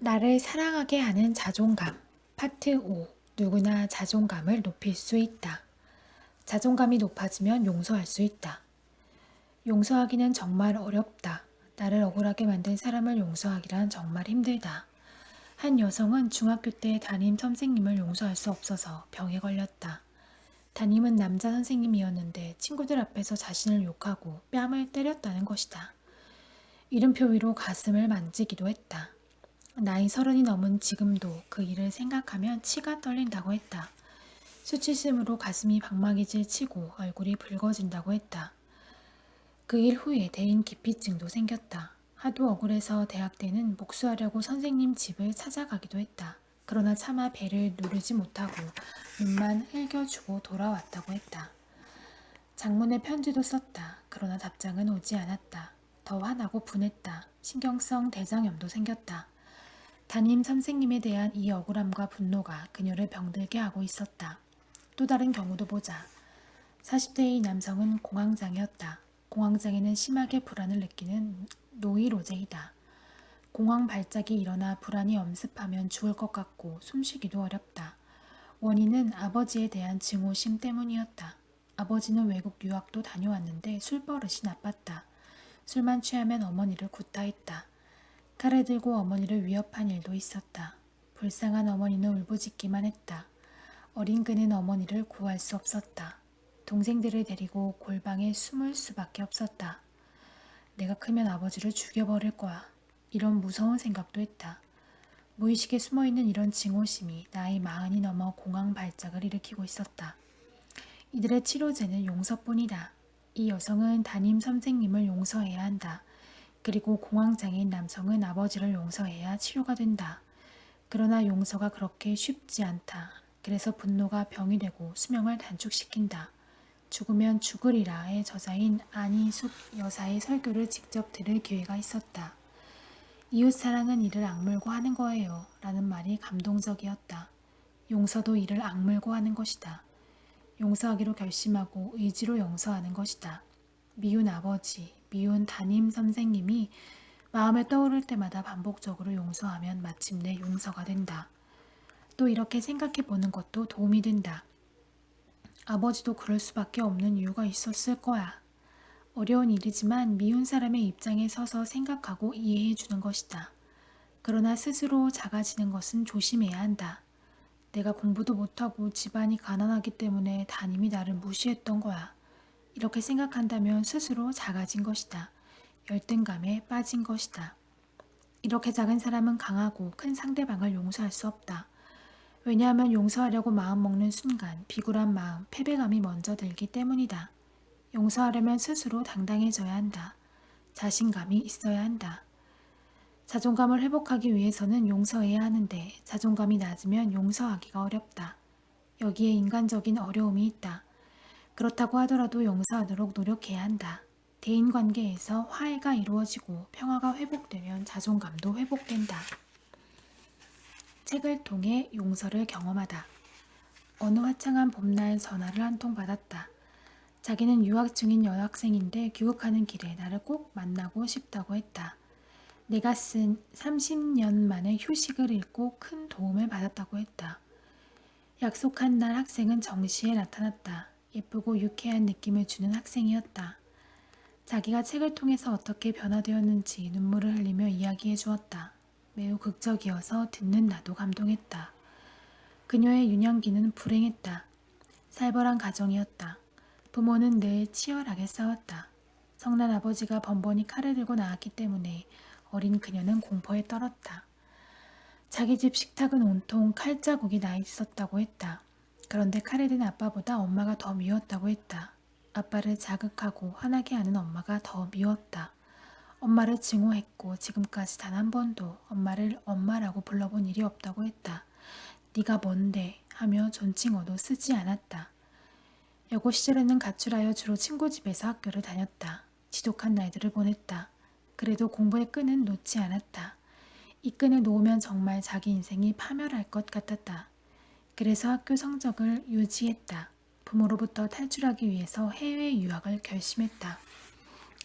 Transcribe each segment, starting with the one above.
나를 사랑하게 하는 자존감. 파트 5. 누구나 자존감을 높일 수 있다. 자존감이 높아지면 용서할 수 있다. 용서하기는 정말 어렵다. 나를 억울하게 만든 사람을 용서하기란 정말 힘들다. 한 여성은 중학교 때 담임 선생님을 용서할 수 없어서 병에 걸렸다. 담임은 남자 선생님이었는데 친구들 앞에서 자신을 욕하고 뺨을 때렸다는 것이다. 이름표 위로 가슴을 만지기도 했다. 나이 30이 넘은 지금도 그 일을 생각하면 치가 떨린다고 했다. 수치심으로 가슴이 방망이질 치고 얼굴이 붉어진다고 했다. 그 일 후에 대인 기피증도 생겼다. 하도 억울해서 대학 때는 복수하려고 선생님 집을 찾아가기도 했다. 그러나 차마 배를 누르지 못하고 눈만 흘겨주고 돌아왔다고 했다. 장문의 편지도 썼다. 그러나 답장은 오지 않았다. 더 화나고 분했다. 신경성 대장염도 생겼다. 담임 선생님에 대한 이 억울함과 분노가 그녀를 병들게 하고 있었다. 또 다른 경우도 보자. 40대의 남성은 공황장애였다. 공황장애는 심하게 불안을 느끼는 노이로제이다. 공황 발작이 일어나 불안이 엄습하면 죽을 것 같고 숨쉬기도 어렵다. 원인은 아버지에 대한 증오심 때문이었다. 아버지는 외국 유학도 다녀왔는데 술버릇이 나빴다. 술만 취하면 어머니를 구타했다. 칼을 들고 어머니를 위협한 일도 있었다. 불쌍한 어머니는 울부짖기만 했다. 어린 그는 어머니를 구할 수 없었다. 동생들을 데리고 골방에 숨을 수밖에 없었다. 내가 크면 아버지를 죽여버릴 거야. 이런 무서운 생각도 했다. 무의식에 숨어있는 이런 증오심이 나이 40이 넘어 공황 발작을 일으키고 있었다. 이들의 치료제는 용서뿐이다. 이 여성은 담임 선생님을 용서해야 한다. 그리고 공황장애인 남성은 아버지를 용서해야 치료가 된다. 그러나 용서가 그렇게 쉽지 않다. 그래서 분노가 병이 되고 수명을 단축시킨다. 죽으면 죽으리라의 저자인 안희숙 여사의 설교를 직접 들을 기회가 있었다. 이웃사랑은 이를 악물고 하는 거예요. 라는 말이 감동적이었다. 용서도 이를 악물고 하는 것이다. 용서하기로 결심하고 의지로 용서하는 것이다. 미운 아버지, 미운 담임 선생님이 마음에 떠오를 때마다 반복적으로 용서하면 마침내 용서가 된다. 또 이렇게 생각해 보는 것도 도움이 된다. 아버지도 그럴 수밖에 없는 이유가 있었을 거야. 어려운 일이지만 미운 사람의 입장에 서서 생각하고 이해해 주는 것이다. 그러나 스스로 작아지는 것은 조심해야 한다. 내가 공부도 못하고 집안이 가난하기 때문에 담임이 나를 무시했던 거야. 이렇게 생각한다면 스스로 작아진 것이다. 열등감에 빠진 것이다. 이렇게 작은 사람은 강하고 큰 상대방을 용서할 수 없다. 왜냐하면 용서하려고 마음먹는 순간 비굴한 마음, 패배감이 먼저 들기 때문이다. 용서하려면 스스로 당당해져야 한다. 자신감이 있어야 한다. 자존감을 회복하기 위해서는 용서해야 하는데 자존감이 낮으면 용서하기가 어렵다. 여기에 인간적인 어려움이 있다. 그렇다고 하더라도 용서하도록 노력해야 한다. 대인관계에서 화해가 이루어지고 평화가 회복되면 자존감도 회복된다. 책을 통해 용서를 경험하다. 어느 화창한 봄날 전화를 한 통 받았다. 자기는 유학 중인 여학생인데 귀국하는 길에 나를 꼭 만나고 싶다고 했다. 내가 쓴 30년 만에 휴식을 읽고 큰 도움을 받았다고 했다. 약속한 날 학생은 정시에 나타났다. 예쁘고 유쾌한 느낌을 주는 학생이었다. 자기가 책을 통해서 어떻게 변화되었는지 눈물을 흘리며 이야기해 주었다. 매우 극적이어서 듣는 나도 감동했다. 그녀의 유년기는 불행했다. 살벌한 가정이었다. 부모는 늘 치열하게 싸웠다. 성난 아버지가 번번이 칼을 들고 나왔기 때문에 어린 그녀는 공포에 떨었다. 자기 집 식탁은 온통 칼자국이 나 있었다고 했다. 그런데 칼에 든 아빠보다 엄마가 더 미웠다고 했다. 아빠를 자극하고 화나게 하는 엄마가 더 미웠다. 엄마를 증오했고 지금까지 단 한 번도 엄마를 엄마라고 불러본 일이 없다고 했다. 네가 뭔데 하며 존칭어도 쓰지 않았다. 여고 시절에는 가출하여 주로 친구 집에서 학교를 다녔다. 지독한 날들을 보냈다. 그래도 공부의 끈은 놓지 않았다. 이 끈을 놓으면 정말 자기 인생이 파멸할 것 같았다. 그래서 학교 성적을 유지했다. 부모로부터 탈출하기 위해서 해외 유학을 결심했다.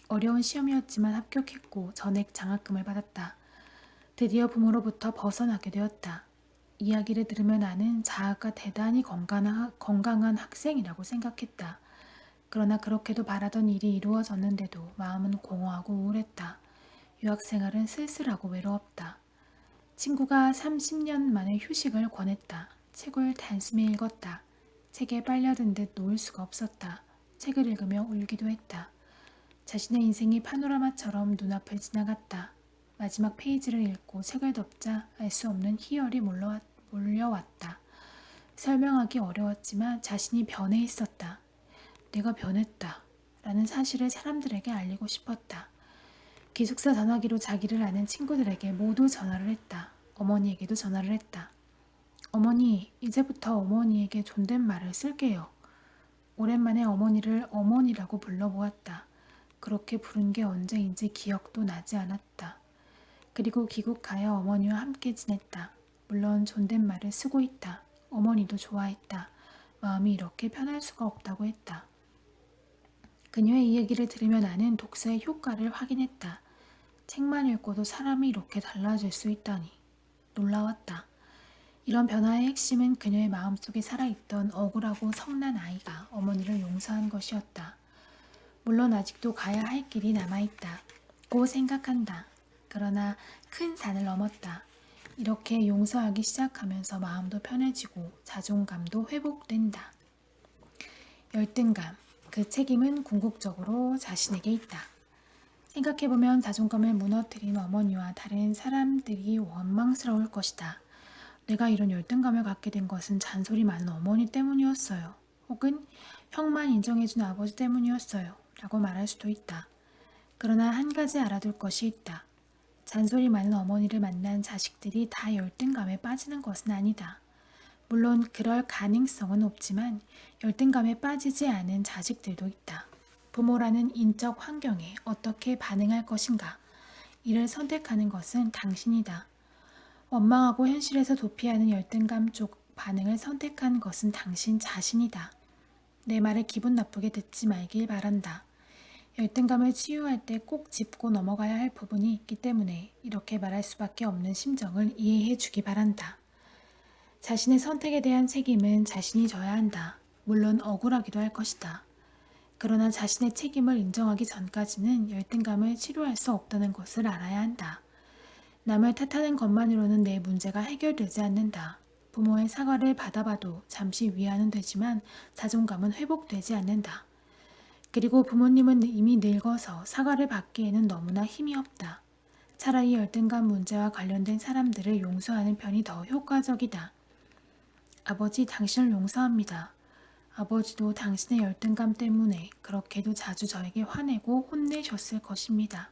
어려운 시험이었지만 합격했고 전액 장학금을 받았다. 드디어 부모로부터 벗어나게 되었다. 이야기를 들으며 나는 자아가 대단히 건강한 학생이라고 생각했다. 그러나 그렇게도 바라던 일이 이루어졌는데도 마음은 공허하고 우울했다. 유학생활은 쓸쓸하고 외로웠다. 친구가 30년 만에 휴식을 권했다. 책을 단숨에 읽었다. 책에 빨려든 듯 놓을 수가 없었다. 책을 읽으며 울기도 했다. 자신의 인생이 파노라마처럼 눈앞을 지나갔다. 마지막 페이지를 읽고 책을 덮자 알 수 없는 희열이 몰려왔다. 설명하기 어려웠지만 자신이 변해 있었다. 내가 변했다. 라는 사실을 사람들에게 알리고 싶었다. 기숙사 전화기로 자기를 아는 친구들에게 모두 전화를 했다. 어머니에게도 전화를 했다. 어머니, 이제부터 어머니에게 존댓말을 쓸게요. 오랜만에 어머니를 어머니라고 불러보았다. 그렇게 부른 게 언제인지 기억도 나지 않았다. 그리고 귀국하여 어머니와 함께 지냈다. 물론 존댓말을 쓰고 있다. 어머니도 좋아했다. 마음이 이렇게 편할 수가 없다고 했다. 그녀의 이 얘기를 들으며 나는 독서의 효과를 확인했다. 책만 읽고도 사람이 이렇게 달라질 수 있다니. 놀라웠다. 이런 변화의 핵심은 그녀의 마음속에 살아있던 억울하고 성난 아이가 어머니를 용서한 것이었다. 물론 아직도 가야 할 길이 남아있다. 고 생각한다. 그러나 큰 산을 넘었다. 이렇게 용서하기 시작하면서 마음도 편해지고 자존감도 회복된다. 열등감. 그 책임은 궁극적으로 자신에게 있다. 생각해보면 자존감을 무너뜨린 어머니와 다른 사람들이 원망스러울 것이다. 내가 이런 열등감을 갖게 된 것은 잔소리 많은 어머니 때문이었어요. 혹은 형만 인정해준 아버지 때문이었어요. 라고 말할 수도 있다. 그러나 한 가지 알아둘 것이 있다. 잔소리 많은 어머니를 만난 자식들이 다 열등감에 빠지는 것은 아니다. 물론 그럴 가능성은 높지만 열등감에 빠지지 않은 자식들도 있다. 부모라는 인적 환경에 어떻게 반응할 것인가, 이를 선택하는 것은 당신이다. 원망하고 현실에서 도피하는 열등감 쪽 반응을 선택한 것은 당신 자신이다. 내 말을 기분 나쁘게 듣지 말길 바란다. 열등감을 치유할 때 꼭 짚고 넘어가야 할 부분이 있기 때문에 이렇게 말할 수밖에 없는 심정을 이해해 주기 바란다. 자신의 선택에 대한 책임은 자신이 져야 한다. 물론 억울하기도 할 것이다. 그러나 자신의 책임을 인정하기 전까지는 열등감을 치료할 수 없다는 것을 알아야 한다. 남을 탓하는 것만으로는 내 문제가 해결되지 않는다. 부모의 사과를 받아봐도 잠시 위안은 되지만 자존감은 회복되지 않는다. 그리고 부모님은 이미 늙어서 사과를 받기에는 너무나 힘이 없다. 차라리 열등감 문제와 관련된 사람들을 용서하는 편이 더 효과적이다. 아버지, 당신을 용서합니다. 아버지도 당신의 열등감 때문에 그렇게도 자주 저에게 화내고 혼내셨을 것입니다.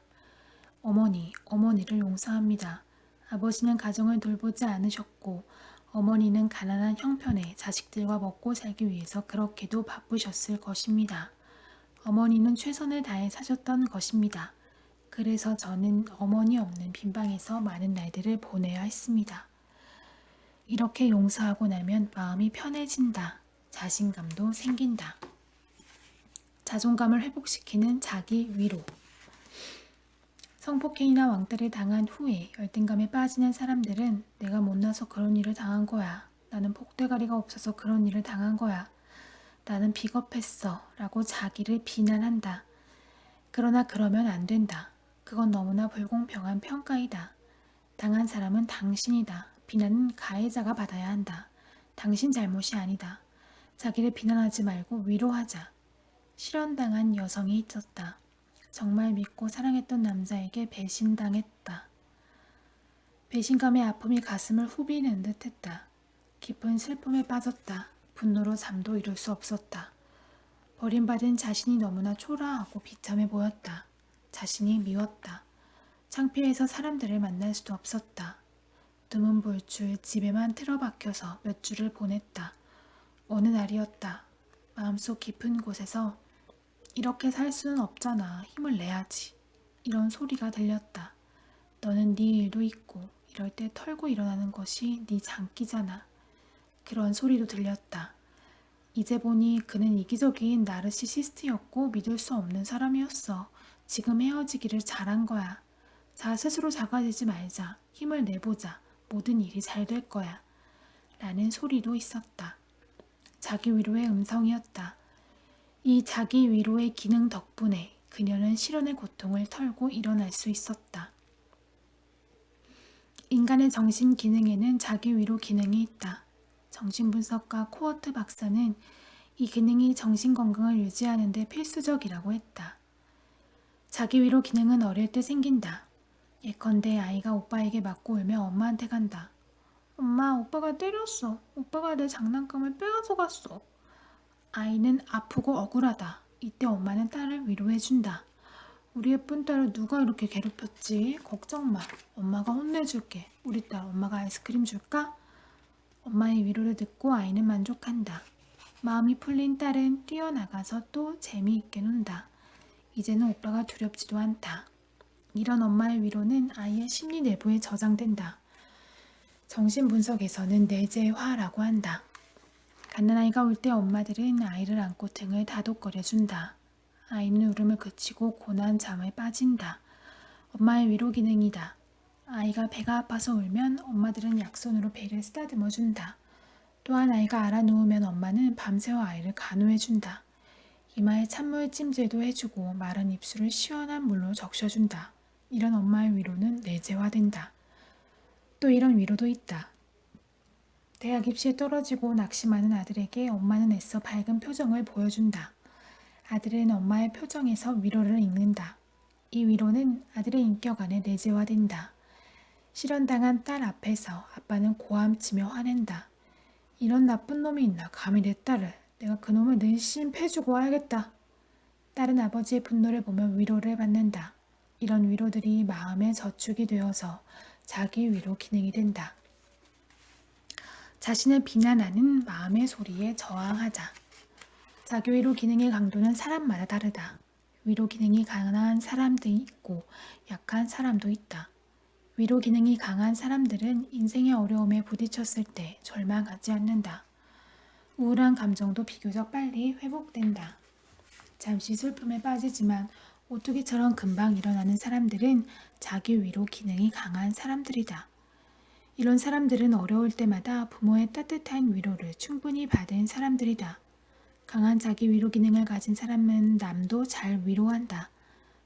어머니, 어머니를 용서합니다. 아버지는 가정을 돌보지 않으셨고 어머니는 가난한 형편에 자식들과 먹고 살기 위해서 그렇게도 바쁘셨을 것입니다. 어머니는 최선을 다해 사셨던 것입니다. 그래서 저는 어머니 없는 빈방에서 많은 날들을 보내야 했습니다. 이렇게 용서하고 나면 마음이 편해진다. 자신감도 생긴다. 자존감을 회복시키는 자기 위로. 성폭행이나 왕따를 당한 후에 열등감에 빠지는 사람들은 내가 못나서 그런 일을 당한 거야. 나는 폭대가리가 없어서 그런 일을 당한 거야. 나는 비겁했어. 라고 자기를 비난한다. 그러나 그러면 안 된다. 그건 너무나 불공평한 평가이다. 당한 사람은 당신이다. 비난은 가해자가 받아야 한다. 당신 잘못이 아니다. 자기를 비난하지 말고 위로하자. 실현당한 여성이 있었다. 정말 믿고 사랑했던 남자에게 배신당했다. 배신감의 아픔이 가슴을 후비는 듯했다. 깊은 슬픔에 빠졌다. 분노로 잠도 이룰 수 없었다. 버림받은 자신이 너무나 초라하고 비참해 보였다. 자신이 미웠다. 창피해서 사람들을 만날 수도 없었다. 두문불출 집에만 틀어박혀서 몇 주를 보냈다. 어느 날이었다. 마음속 깊은 곳에서 이렇게 살 수는 없잖아. 힘을 내야지. 이런 소리가 들렸다. 너는 네 일도 있고 이럴 때 털고 일어나는 것이 네 장기잖아. 그런 소리도 들렸다. 이제 보니 그는 이기적인 나르시시스트였고 믿을 수 없는 사람이었어. 지금 헤어지기를 잘한 거야. 자, 스스로 작아지지 말자. 힘을 내보자. 모든 일이 잘 될 거야. 라는 소리도 있었다. 자기 위로의 음성이었다. 이 자기 위로의 기능 덕분에 그녀는 실현의 고통을 털고 일어날 수 있었다. 인간의 정신 기능에는 자기 위로 기능이 있다. 정신분석가 코어트 박사는 이 기능이 정신 건강을 유지하는 데 필수적이라고 했다. 자기 위로 기능은 어릴 때 생긴다. 예컨대 아이가 오빠에게 맞고 울며 엄마한테 간다. 엄마, 오빠가 때렸어. 오빠가 내 장난감을 빼앗아 갔어. 아이는 아프고 억울하다. 이때 엄마는 딸을 위로해준다. 우리 예쁜 딸을 누가 이렇게 괴롭혔지? 걱정 마. 엄마가 혼내줄게. 우리 딸 엄마가 아이스크림 줄까? 엄마의 위로를 듣고 아이는 만족한다. 마음이 풀린 딸은 뛰어나가서 또 재미있게 논다. 이제는 오빠가 두렵지도 않다. 이런 엄마의 위로는 아이의 심리 내부에 저장된다. 정신분석에서는 내재화라고 한다. 갓난아이가 울 때 엄마들은 아이를 안고 등을 다독거려준다. 아이는 울음을 그치고 고난 잠에 빠진다. 엄마의 위로 기능이다. 아이가 배가 아파서 울면 엄마들은 약손으로 배를 쓰다듬어준다. 또한 아이가 알아 누우면 엄마는 밤새워 아이를 간호해준다. 이마에 찬물 찜질도 해주고 마른 입술을 시원한 물로 적셔준다. 이런 엄마의 위로는 내재화된다. 또 이런 위로도 있다. 대학 입시에 떨어지고 낙심하는 아들에게 엄마는 애써 밝은 표정을 보여준다. 아들은 엄마의 표정에서 위로를 읽는다. 이 위로는 아들의 인격 안에 내재화된다. 실현당한 딸 앞에서 아빠는 고함치며 화낸다. 이런 나쁜 놈이 있나 감히 내 딸을. 내가 그놈을 늘씬 패주고 와야겠다. 딸은 아버지의 분노를 보며 위로를 받는다. 이런 위로들이 마음의 저축이 되어서 자기 위로 기능이 된다. 자신을 비난하는 마음의 소리에 저항하자. 자기 위로 기능의 강도는 사람마다 다르다. 위로 기능이 강한 사람도 있고 약한 사람도 있다. 위로 기능이 강한 사람들은 인생의 어려움에 부딪혔을 때 절망하지 않는다. 우울한 감정도 비교적 빨리 회복된다. 잠시 슬픔에 빠지지만 오뚜기처럼 금방 일어나는 사람들은 자기 위로 기능이 강한 사람들이다. 이런 사람들은 어려울 때마다 부모의 따뜻한 위로를 충분히 받은 사람들이다. 강한 자기 위로 기능을 가진 사람은 남도 잘 위로한다.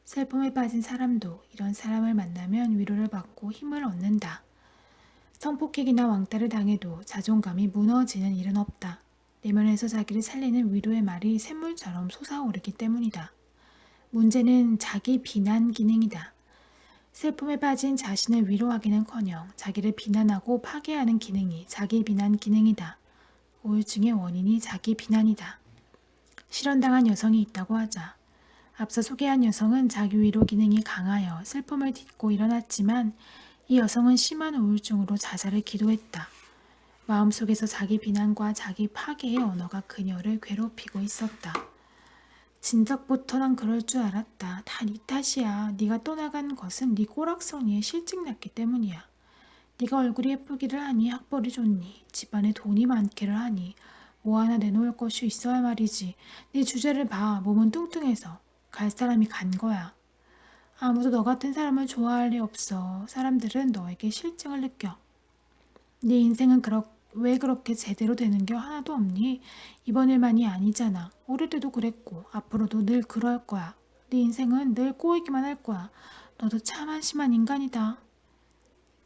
슬픔에 빠진 사람도 이런 사람을 만나면 위로를 받고 힘을 얻는다. 성폭행이나 왕따를 당해도 자존감이 무너지는 일은 없다. 내면에서 자기를 살리는 위로의 말이 샘물처럼 솟아오르기 때문이다. 문제는 자기 비난 기능이다. 슬픔에 빠진 자신을 위로하기는커녕 자기를 비난하고 파괴하는 기능이 자기 비난 기능이다. 우울증의 원인이 자기 비난이다. 실현당한 여성이 있다고 하자. 앞서 소개한 여성은 자기 위로 기능이 강하여 슬픔을 딛고 일어났지만 이 여성은 심한 우울증으로 자살을 기도했다. 마음속에서 자기 비난과 자기 파괴의 언어가 그녀를 괴롭히고 있었다. 진작부터 난 그럴 줄 알았다. 다 네 탓이야. 네가 떠나간 것은 네 꼬락서니에 실증 났기 때문이야. 네가 얼굴이 예쁘기를 하니 학벌이 좋니 집안에 돈이 많기를 하니 뭐 하나 내놓을 것이 있어야 말이지. 네 주제를 봐. 몸은 뚱뚱해서 갈 사람이 간 거야. 아무도 너 같은 사람을 좋아할 리 없어. 사람들은 너에게 실증을 느껴. 네 인생은 왜 그렇게 제대로 되는 게 하나도 없니? 이번 일만이 아니잖아. 어릴 때도 그랬고 앞으로도 늘 그럴 거야. 네 인생은 늘 꼬이기만 할 거야. 너도 참 한심한 인간이다.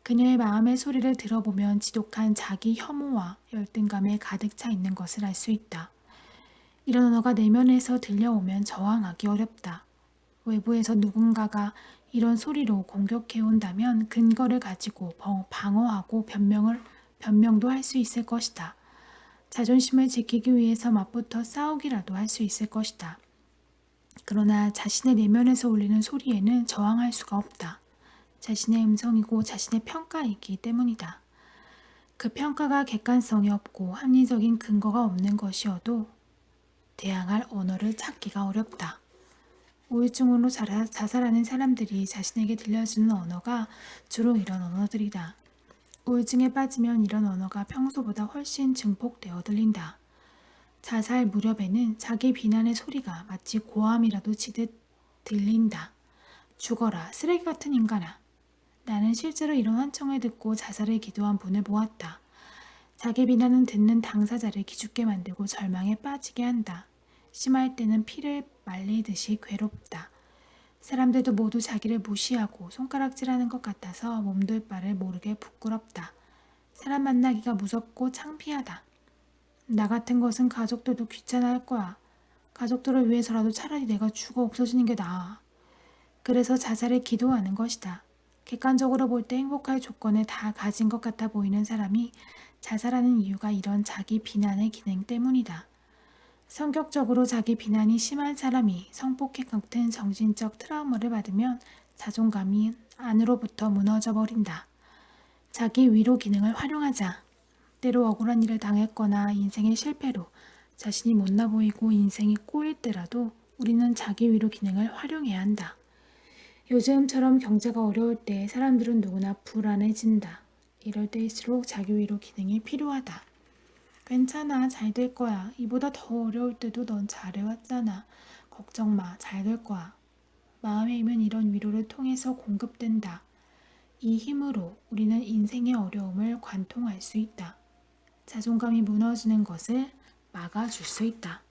그녀의 마음의 소리를 들어보면 지독한 자기 혐오와 열등감에 가득 차 있는 것을 알 수 있다. 이런 언어가 내면에서 들려오면 저항하기 어렵다. 외부에서 누군가가 이런 소리로 공격해온다면 근거를 가지고 방어하고 변명도 할 수 있을 것이다. 자존심을 지키기 위해서 맞붙어 싸우기라도 할 수 있을 것이다. 그러나 자신의 내면에서 울리는 소리에는 저항할 수가 없다. 자신의 음성이고 자신의 평가이기 때문이다. 그 평가가 객관성이 없고 합리적인 근거가 없는 것이어도 대항할 언어를 찾기가 어렵다. 우울증으로 자살하는 사람들이 자신에게 들려주는 언어가 주로 이런 언어들이다. 우울증에 빠지면 이런 언어가 평소보다 훨씬 증폭되어 들린다. 자살 무렵에는 자기 비난의 소리가 마치 고함이라도 치듯 들린다. 죽어라, 쓰레기 같은 인간아. 나는 실제로 이런 환청을 듣고 자살을 기도한 분을 보았다. 자기 비난은 듣는 당사자를 기죽게 만들고 절망에 빠지게 한다. 심할 때는 피를 말리듯이 괴롭다. 사람들도 모두 자기를 무시하고 손가락질하는 것 같아서 몸둘 바를 모르게 부끄럽다. 사람 만나기가 무섭고 창피하다. 나 같은 것은 가족들도 귀찮아할 거야. 가족들을 위해서라도 차라리 내가 죽어 없어지는 게 나아. 그래서 자살을 기도하는 것이다. 객관적으로 볼 때 행복할 조건을 다 가진 것 같아 보이는 사람이 자살하는 이유가 이런 자기 비난의 기능 때문이다. 성격적으로 자기 비난이 심한 사람이 성폭행 같은 정신적 트라우마를 받으면 자존감이 안으로부터 무너져 버린다. 자기 위로 기능을 활용하자. 때로 억울한 일을 당했거나 인생의 실패로 자신이 못나 보이고 인생이 꼬일 때라도 우리는 자기 위로 기능을 활용해야 한다. 요즘처럼 경제가 어려울 때 사람들은 누구나 불안해진다. 이럴 때일수록 자기 위로 기능이 필요하다. 괜찮아, 잘 될 거야. 이보다 더 어려울 때도 넌 잘해왔잖아. 걱정 마, 잘 될 거야. 마음의 힘은 이런 위로를 통해서 공급된다. 이 힘으로 우리는 인생의 어려움을 관통할 수 있다. 자존감이 무너지는 것을 막아줄 수 있다.